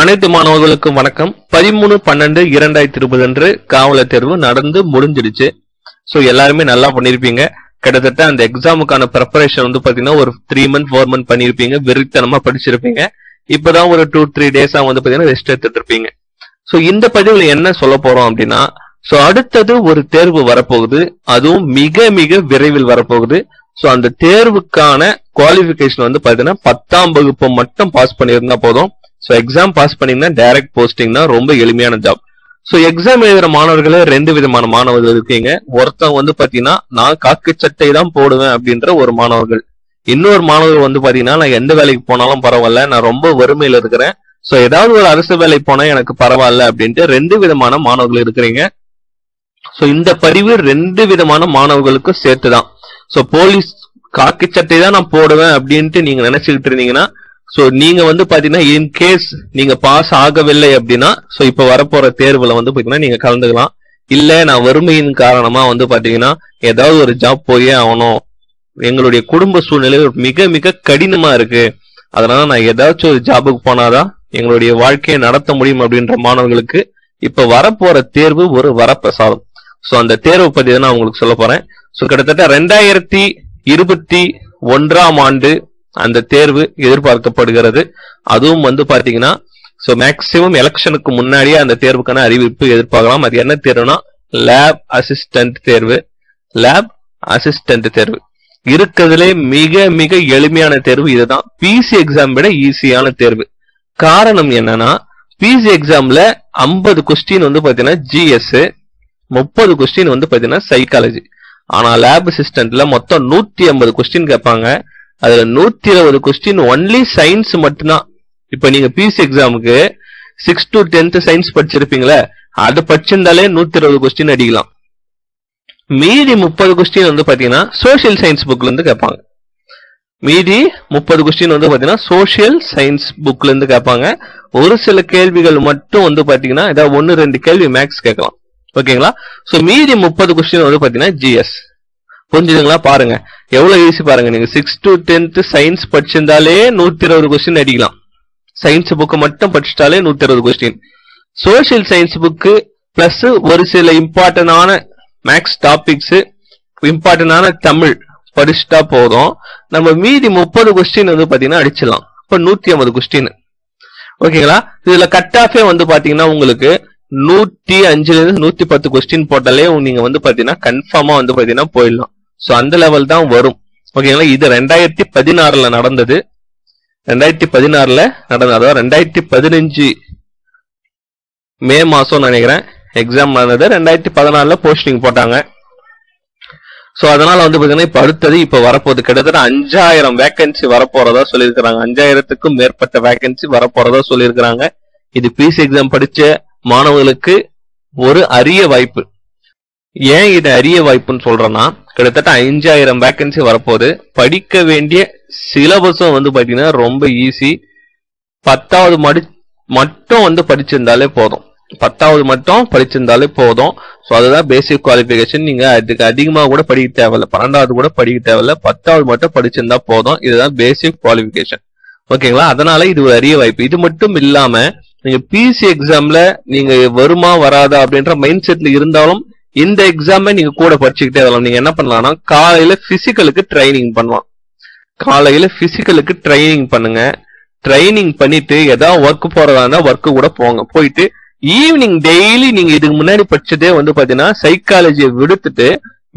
அனைத்து மாணவர்களுக்கும் வணக்கம். 13/12/2020 அன்று காவலர் தேர்வு நடந்து முடிஞ்சிடுச்சு. சோ எல்லாருமே நல்லா பண்ணிருப்பீங்க. கிட்டத்தட்ட அந்த எக்ஸாமுக்கான ப்ரிப்பரேஷன் வந்து பாத்தீங்கன்னா ஒரு 3 month 4 month பண்ணிருப்பீங்க. வெறித்தனமா படிச்சிருப்பீங்க. இப்பதான் ஒரு 2-3 டேஸா வந்து பாத்தீங்கன்னா ரெஸ்ட் எடுத்துட்டு இருப்பீங்க. சோ இந்த பதிவுல என்ன சொல்ல போறோம் அப்படின்னா, சோ அடுத்தது ஒரு தேர்வு வரப்போகுது. அதுவும் மிக மிக விரைவில் வரப்போகுது. சோ அந்த தேர்வுக்கான குவாலிஃபிகேஷன் வந்து பாத்தீங்கன்னா 10ஆம் வகுப்பு மட்டும் பாஸ் பண்ணியிருந்தா போதும். சோ எக்ஸாம் பாஸ் பண்ணீங்கன்னா டைரக்ட் போஸ்டிங் தான், ரொம்ப எளிமையான ஜாப். சோ எக்ஸாம் எழுதுற மாணவர்களே 2 விதமான மாணவர்கள் இருக்கீங்க. ஒருத்தவங்க வந்து பாத்தீங்கன்னா நான் காக்கி சட்டை தான் போடுவேன் அப்படின்ற ஒரு மாணவர்கள். இன்னொரு மாணவர் வந்து பாத்தீங்கன்னா நான் எந்த வேலைக்கு போனாலும் பரவாயில்ல, நான் ரொம்ப வறுமையில இருக்கிறேன், சோ ஏதாவது ஒரு அரசு வேலைக்கு போனா எனக்கு பரவாயில்ல அப்படின்ட்டு 2 விதமான மாணவர்கள் இருக்கிறீங்க. சோ இந்த பதிவு 2 விதமான மாணவர்களுக்கு சேர்த்துதான். சோ போலீஸ் காக்கி சட்டை தான் நான் போடுவேன் அப்படின்ட்டு நீங்க நினைச்சுக்கிட்டு இருந்தீங்கன்னா, சோ நீங்க வந்து பாத்தீங்கன்னா இன்கேஸ் நீங்க பாஸ் ஆகவில்லை அப்படின்னா, சோ இப்ப வரப்போற தேர்வுல வந்து பாத்தீங்கன்னா நீங்க கலந்துக்கலாம். இல்ல நான் வறுமையின் காரணமா வந்து பாத்தீங்கன்னா ஏதாவது ஒரு ஜாப் போயே ஆகணும், எங்களுடைய குடும்ப சூழ்நிலை மிக மிக கடினமா இருக்கு, அதனால நான் ஏதாச்சும் ஒரு ஜாபுக்கு போனாதான் எங்களுடைய வாழ்க்கையை நடத்த முடியும் அப்படின்ற மாணவர்களுக்கு இப்ப வரப்போற தேர்வு ஒரு வரப்பிரசாதம். சோ அந்த தேர்வு பத்தி தான் நான் உங்களுக்கு சொல்ல போறேன். சோ கிட்டத்தட்ட 2021ஆம் ஆண்டு அந்த தேர்வு எதிர்பார்க்கப்படுகிறது. அதுவும் வந்து பாத்தீங்கன்னா சோ மேக்சிமம் எலெக்ஷனுக்கு முன்னாடியே அந்த தேர்வுக்கான அறிவிப்பு எதிர்பார்க்கலாம். அது என்ன தேர்வுனா லேப் அசிஸ்டன்ட் தேர்வு. லேப் அசிஸ்டன்ட் தேர்வு இருக்கிறதுலே மிக மிக எளிமையான தேர்வு இதுதான். பிசி எக்ஸாம் விட ஈஸியான தேர்வு. காரணம் என்னன்னா, பிசி எக்ஸாம்ல 50 கொஸ்டின் வந்து பாத்தீங்கன்னா ஜிஎஸ், 30 கொஸ்டின் வந்து பாத்தீங்கன்னா சைக்காலஜி. ஆனா லேப் அசிஸ்டன்ட்ல மொத்தம் 150 கொஸ்டின் கேட்பாங்க. அதுல 120 கொஸ்டின் ஒன்லி சயின்ஸ் மட்டும்தான். இப்ப நீங்க பிசி எக்ஸாமுக்கு 6 to 10th சயின்ஸ் படிச்சிருப்பீங்களே, அது படிச்சிருந்தாலே 120 கொஸ்டின் அடிக்கலாம். மீதி 30 கொஸ்டின் வந்து பாத்தீங்கன்னா சோசியல் சயின்ஸ் புக்ல இருந்து கேட்பாங்க. மீதி 30 கொஸ்டின் வந்து பாத்தீங்கன்னா சோசியல் சயின்ஸ் புக்ல இருந்து கேட்பாங்க. ஒரு சில கேள்விகள் மட்டும் வந்து பாத்தீங்கன்னா ஏதாவது 1-2 கேள்வி மேக்ஸ் கேட்கலாம். ஓகேங்களா? சோ மீதி 30 கொஸ்டின் வந்து பாத்தீங்கன்னா ஜிஎஸ். புரிஞ்சுதுங்களா? பாருங்க எவ்வளவு ஈஸி பாருங்க. நீங்க 6 to 10th சயின்ஸ் படிச்சிருந்தாலே 120 கொஸ்டின் அடிக்கலாம். சயின்ஸ் புக்கு மட்டும் படிச்சுட்டாலே 120 question. Social science book plus ஒரு சில இம்பார்ட்டன்டான மேக்ஸ் டாபிக்ஸ், இம்பார்ட்டன்டான தமிழ் படிச்சுட்டா போதும். நம்ம மீதி 30 கொஸ்டின் வந்து பாத்தீங்கன்னா அடிச்சிடலாம். இப்ப 150 கொஸ்டின். ஓகேங்களா? இதுல கட் ஆஃபே வந்து பாத்தீங்கன்னா உங்களுக்கு 105ல இருந்து 110 கொஸ்டின் போட்டாலே நீங்க வந்து பாத்தீங்கன்னா கன்ஃபார்மா வந்து பாத்தீங்கன்னா போயிடலாம். சோ அந்த லெவல் தான் வரும். ஓகேங்களா? இது 2016ல நடந்தது. 2016ல நடந்தது. அதாவது 2015 மே மாசம் நினைக்கிறேன் எக்ஸாம் நடந்தது. 2014ல போஸ்டிங் போட்டாங்க. சோ அதனால வந்து பாத்தீங்கன்னா இப்ப அடுத்தது இப்ப வரப்போகுது. கிட்டத்தட்ட 5000 வேகன்சி வரப்போறதா சொல்லியிருக்கிறாங்க. 5000த்துக்கும் மேற்பட்ட வேகன்சி வரப்போறதா சொல்லியிருக்கிறாங்க. இது பிசி எக்ஸாம் படிச்ச மாணவர்களுக்கு ஒரு அரிய வாய்ப்பு. ஏன் இது அரிய வாய்ப்புன்னு சொல்றேன்னா, கிட்டத்தட்ட 5000 வேகன்சி வரப்போகுது. படிக்க வேண்டிய சிலபஸும் வந்து பாத்தீங்கன்னா ரொம்ப ஈஸி. 10வது மட்டும் வந்து படிச்சிருந்தாலே போதும். 10வது மட்டும் படிச்சிருந்தாலே போதும். சோ அதுதான் பேசிக் குவாலிஃபிகேஷன். நீங்க அதுக்கு அதிகமா கூட படிக்க தேவையில்ல, 12வது கூட படிக்க தேவையில்ல, 10வது மட்டும் படிச்சிருந்தா போதும். இதுதான் பேசிக் குவாலிஃபிகேஷன். ஓகேங்களா? அதனால இது ஒரு அரிய வாய்ப்பு. இது மட்டும் இல்லாம நீங்க பிசி எக்ஸாம்ல நீங்க வருமா வராதா அப்படின்ற மைண்ட் செட்ல இருந்தாலும் இந்த எக்ஸாமை நீங்க கூட படிச்சுக்கிட்டே வரலாம். நீங்க என்ன பண்ணலாம்னா காலையில பிசிக்கலுக்கு ட்ரைனிங் பண்ணலாம். காலையில பிசிக்கலுக்கு ட்ரைனிங் பண்ணுங்க. ட்ரைனிங் பண்ணிட்டு ஏதாவது ஒர்க் போறதா இருந்தா ஒர்க்கு கூட போங்க. போயிட்டு ஈவினிங் டெய்லி நீங்க இதுக்கு முன்னாடி படிச்சதே வந்து பாத்தீங்கன்னா சைக்காலஜியை விடுத்துட்டு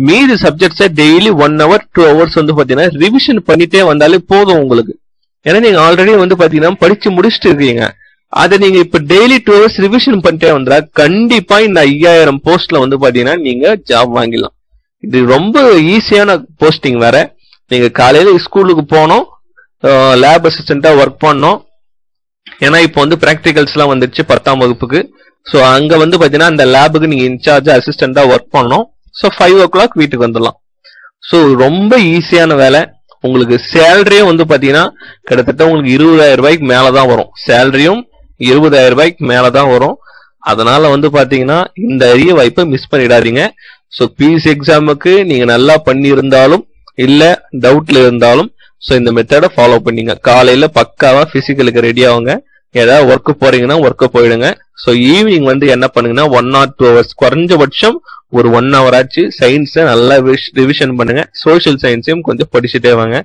மீதி சப்ஜெக்ட்ஸை டெய்லி 1 hour 2 hours வந்து பாத்தீங்கன்னா ரிவிஷன் பண்ணிட்டே வந்தாலே போதும் உங்களுக்கு. ஏன்னா நீங்க ஆல்ரெடி வந்து பாத்தீங்கன்னா படிச்சு முடிச்சுட்டு இருக்கீங்க. அதை நீங்க இப்ப டெய்லி 2 hours ரிவிஷன் பண்ணிட்டே வந்தா கண்டிப்பா இந்த 5000 போஸ்ட்ல வந்து பாத்தீங்கன்னா நீங்க ஜாப் வாங்கிடலாம். இது ரொம்ப ஈஸியான போஸ்டிங் வேற. நீங்க காலையில ஸ்கூலுக்கு போனோம், லேப் அசிஸ்டண்டா ஒர்க் பண்ணோம். ஏன்னா இப்ப வந்து பிராக்டிகல்ஸ் எல்லாம் வந்துருச்சு 10ஆம் வகுப்புக்கு. சோ அங்க வந்து பாத்தீங்கன்னா அந்த லேபுக்கு நீங்க இன்சார்ஜ் அசிஸ்டண்டா ஒர்க் பண்ணோம். சோ 5 o'clock வீட்டுக்கு வந்துடலாம். சோ ரொம்ப ஈஸியான வேலை. உங்களுக்கு சேலரியும் வந்து பாத்தீங்கன்னா கிட்டத்தட்ட உங்களுக்கு 20,000 ரூபாய்க்கு மேலதான் வரும். சேலரியும் 20,000 ரூபாய்க்கு மேலதான் வரும். அதனால வந்து பாத்தீங்கன்னா இந்த அரிய வாய்ப்பை மிஸ் பண்ணிடாதீங்க. சோ பிசி எக்ஸாமுக்கு நீங்க நல்லா பண்ணி இருந்தாலும் இல்ல டவுட்ல இருந்தாலும் சோ இந்த மெத்தட ஃபாலோ பண்ணீங்க. காலையில பக்காவா பிசிக்கலுக்கு ரெடி ஆகுங்க. ஏதாவது ஒர்க் போறீங்கன்னா ஒர்க் போயிடுங்க. ஸோ ஈவினிங் வந்து என்ன பண்ணுங்கன்னா 1 or 2 hours குறைஞ்சபட்சம் ஒரு 1 hour ஆச்சு சயின்ஸை நல்லா ரிவிஷன் பண்ணுங்க. சோசியல் சயின்ஸையும் கொஞ்சம் படிச்சுட்டே வாங்க.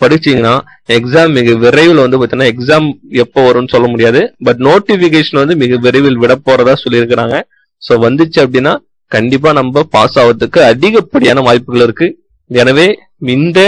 படிச்சீங்கன்னா எக்ஸாம் மிக விரைவில் வந்து பார்த்தீங்கன்னா எக்ஸாம் எப்போ வரும்னு சொல்ல முடியாது, பட் நோட்டிபிகேஷன் வந்து மிக விரைவில் விட போறதா சொல்லியிருக்கிறாங்க. ஸோ வந்துச்சு அப்படின்னா கண்டிப்பா நம்ம பாஸ் ஆகிறதுக்கு அதிகப்படியான வாய்ப்புகள் இருக்கு. எனவே இந்த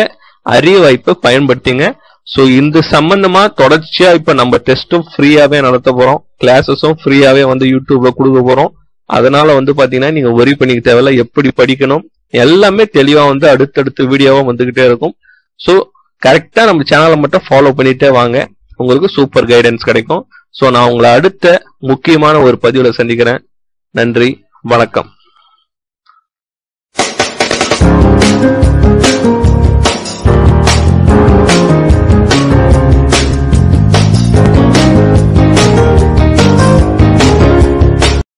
அரிய வாய்ப்பை பயன்படுத்திங்க. ஸோ இந்த சம்பந்தமா தொடர்ச்சியா இப்ப நம்ம டெஸ்டும் ஃப்ரீயாவே நடத்த போறோம், கிளாஸஸும் ஃப்ரீயாவே வந்து யூடியூப்ல கொடுக்க போறோம். அதனால வந்து பாத்தீங்கன்னா நீங்க ஒரி பண்ணிக்க தேவையில்ல, எப்படி படிக்கணும் எல்லாமே தெளிவா வந்து அடுத்தடுத்த வீடியோவா வந்துகிட்டே இருக்கும். ஸோ கரெக்டா நம்ம சேனலை மட்டும் ஃபாலோ பண்ணிட்டே வாங்க, உங்களுக்கு சூப்பர் கைடன்ஸ் கிடைக்கும். ஸோ நான் உங்களை அடுத்த முக்கியமான ஒரு பதிவுல சந்திக்கிறேன். நன்றி, வணக்கம்.